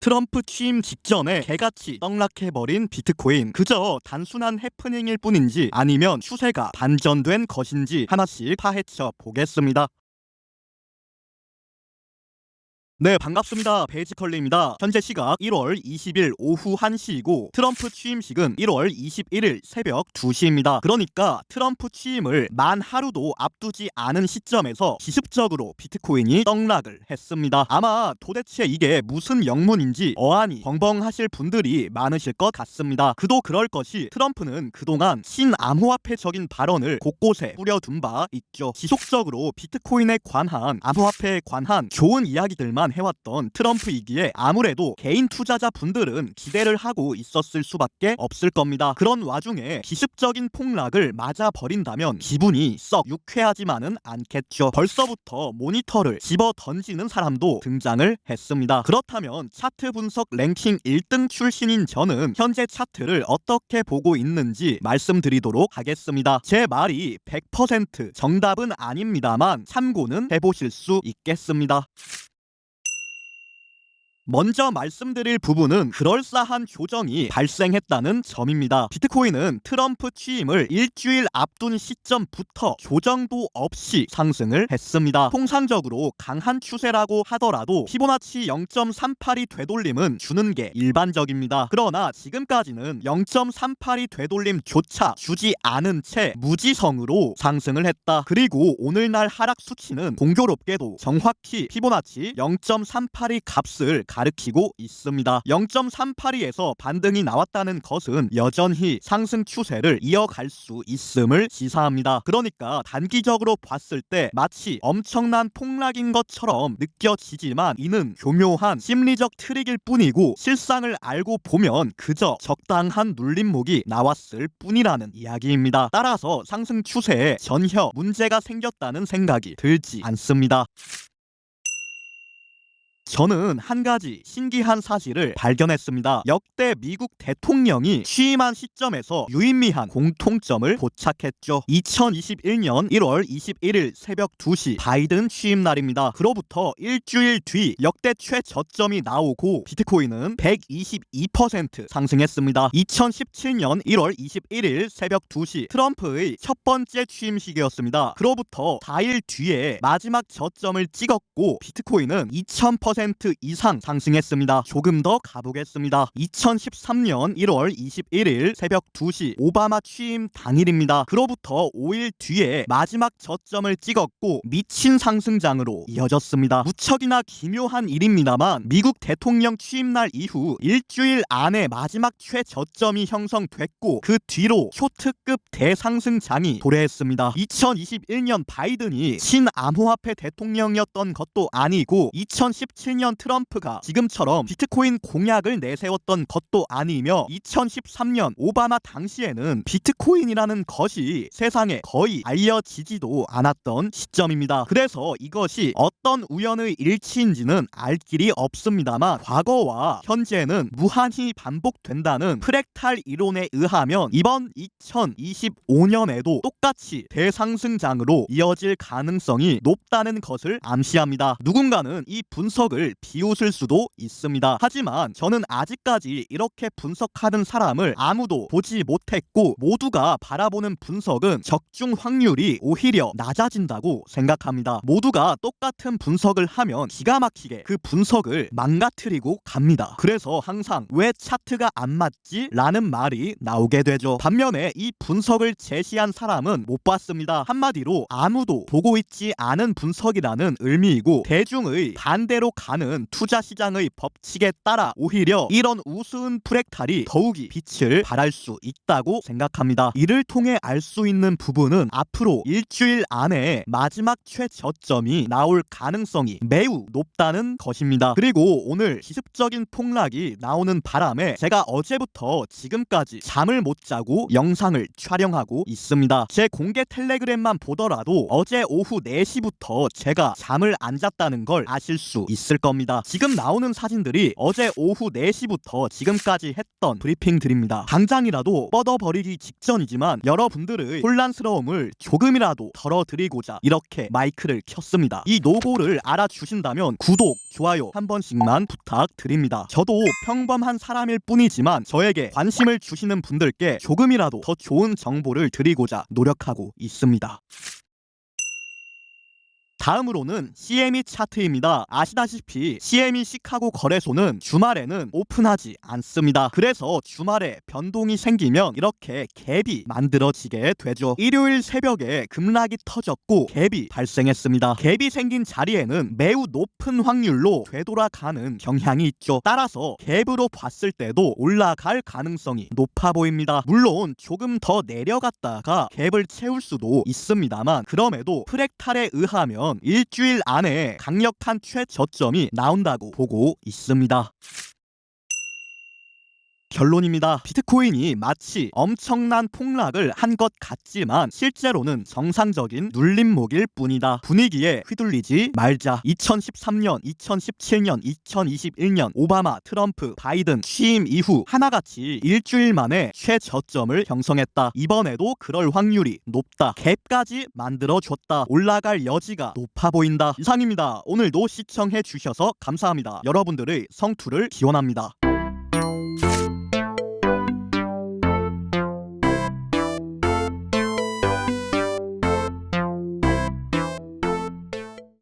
트럼프 취임 직전에 개같이 떡락해버린 비트코인. 그저 단순한 해프닝일 뿐인지 아니면 추세가 반전된 것인지 하나씩 파헤쳐 보겠습니다. 네, 반갑습니다. 베이지컬리입니다. 현재 시각 1월 20일 오후 1시이고 트럼프 취임식은 1월 21일 새벽 2시입니다. 그러니까 트럼프 취임을 만 하루도 앞두지 않은 시점에서 기습적으로 비트코인이 떡락을 했습니다. 아마 도대체 이게 무슨 영문인지 어안이 벙벙하실 분들이 많으실 것 같습니다. 그도 그럴 것이 트럼프는 그동안 친암호화폐적인 발언을 곳곳에 뿌려둔 바 있죠. 지속적으로 비트코인에 관한, 암호화폐에 관한 좋은 이야기들만 해왔던 트럼프이기에 아무래도 개인 투자자 분들은 기대를 하고 있었을 수밖에 없을 겁니다. 그런 와중에 기습적인 폭락을 맞아버린다면 기분이 썩 유쾌하지만은 않겠죠. 벌써부터 모니터를 집어 던지는 사람도 등장을 했습니다. 그렇다면 차트 분석 랭킹 1등 출신인 저는 현재 차트를 어떻게 보고 있는지 말씀드리도록 하겠습니다. 제 말이 100% 정답은 아닙니다만 참고는 해보실 수 있겠습니다. 먼저 말씀드릴 부분은 그럴싸한 조정이 발생했다는 점입니다. 비트코인은 트럼프 취임을 일주일 앞둔 시점부터 조정도 없이 상승을 했습니다. 통상적으로 강한 추세라고 하더라도 피보나치 0.38이 되돌림은 주는 게 일반적입니다. 그러나 지금까지는 0.38이 되돌림조차 주지 않은 채 무지성으로 상승을 했다. 그리고 오늘날 하락 수치는 공교롭게도 정확히 피보나치 0.38의 값을 가리키고 있습니다. 0.38에서 반등이 나왔다는 것은 여전히 상승 추세를 이어갈 수 있음을 시사합니다. 그러니까 단기적으로 봤을 때 마치 엄청난 폭락인 것처럼 느껴지지만 이는 교묘한 심리적 트릭일 뿐이고 실상을 알고 보면 그저 적당한 눌림목이 나왔을 뿐이라는 이야기입니다. 따라서 상승 추세에 전혀 문제가 생겼다는 생각이 들지 않습니다. 저는 한 가지 신기한 사실을 발견했습니다. 역대 미국 대통령이 취임한 시점에서 유의미한 공통점을 포착했죠. 2021년 1월 21일 새벽 2시 바이든 취임 날입니다. 그로부터 일주일 뒤 역대 최저점이 나오고 비트코인은 122% 상승했습니다. 2017년 1월 21일 새벽 2시 트럼프의 첫 번째 취임식이었습니다. 그로부터 4일 뒤에 마지막 저점을 찍었고 비트코인은 2000% 이상 상승했습니다. 조금 더 가보겠습니다. 2013년 1월 21일 새벽 2시 오바마 취임 당일입니다. 그로부터 5일 뒤에 마지막 저점을 찍었고 미친 상승장으로 이어졌습니다. 무척이나 기묘한 일입니다만 미국 대통령 취임날 이후 일주일 안에 마지막 최저점이 형성됐고 그 뒤로 쇼트급 대상승장이 도래했습니다. 2021년 바이든이 친암호화폐 대통령이었던 것도 아니고 2017년 트럼프가 지금처럼 비트코인 공약을 내세웠던 것도 아니며 2013년 오바마 당시에는 비트코인이라는 것이 세상에 거의 알려지지도 않았던 시점입니다. 그래서 이것이 어떤 우연의 일치인지는 알 길이 없습니다만 과거와 현재는 무한히 반복된다는 프랙탈 이론에 의하면 이번 2025년에도 똑같이 대상승장으로 이어질 가능성이 높다는 것을 암시합니다. 누군가는 이 분석을 비웃을 수도 있습니다. 하지만 저는 아직까지 이렇게 분석하는 사람을 아무도 보지 못했고 모두가 바라보는 분석은 적중 확률이 오히려 낮아진다고 생각합니다. 모두가 똑같은 분석을 하면 기가 막히게 그 분석을 망가뜨리고 갑니다. 그래서 항상 왜 차트가 안 맞지? 라는 말이 나오게 되죠. 반면에 이 분석을 제시한 사람은 못 봤습니다. 한마디로 아무도 보고 있지 않은 분석이라는 의미이고 대중의 반대로 가는 투자시장의 법칙에 따라 오히려 이런 우스운 프랙탈이 더욱이 빛을 발할 수 있다고 생각합니다. 이를 통해 알 수 있는 부분은 앞으로 일주일 안에 마지막 최저점이 나올 가능성이 매우 높다는 것입니다. 그리고 오늘 기습적인 폭락이 나오는 바람에 제가 어제부터 지금까지 잠을 못 자고 영상을 촬영하고 있습니다. 제 공개 텔레그램만 보더라도 어제 오후 4시부터 제가 잠을 안 잤다는 걸 아실 수 있습니다. 있을 겁니다. 지금 나오는 사진들이 어제 오후 4시부터 지금까지 했던 브리핑들입니다. 당장이라도 뻗어버리기 직전이지만 여러분들의 혼란스러움을 조금이라도 덜어드리고자 이렇게 마이크를 켰습니다. 이 노고를 알아주신다면 구독, 좋아요 한 번씩만 부탁드립니다. 저도 평범한 사람일 뿐이지만 저에게 관심을 주시는 분들께 조금이라도 더 좋은 정보를 드리고자 노력하고 있습니다. 다음으로는 CME 차트입니다. 아시다시피 CME 시카고 거래소는 주말에는 오픈하지 않습니다. 그래서 주말에 변동이 생기면 이렇게 갭이 만들어지게 되죠. 일요일 새벽에 급락이 터졌고 갭이 발생했습니다. 갭이 생긴 자리에는 매우 높은 확률로 되돌아가는 경향이 있죠. 따라서 갭으로 봤을 때도 올라갈 가능성이 높아 보입니다. 물론 조금 더 내려갔다가 갭을 채울 수도 있습니다만 그럼에도 프랙탈에 의하면 일주일 안에 강력한 최저점이 나온다고 보고 있습니다. 결론입니다. 비트코인이 마치 엄청난 폭락을 한 것 같지만 실제로는 정상적인 눌림목일 뿐이다. 분위기에 휘둘리지 말자. 2013년, 2017년, 2021년 오바마, 트럼프, 바이든 취임 이후 하나같이 일주일 만에 최저점을 형성했다. 이번에도 그럴 확률이 높다. 갭까지 만들어줬다. 올라갈 여지가 높아 보인다. 이상입니다. 오늘도 시청해 주셔서 감사합니다. 여러분들의 성투를 기원합니다.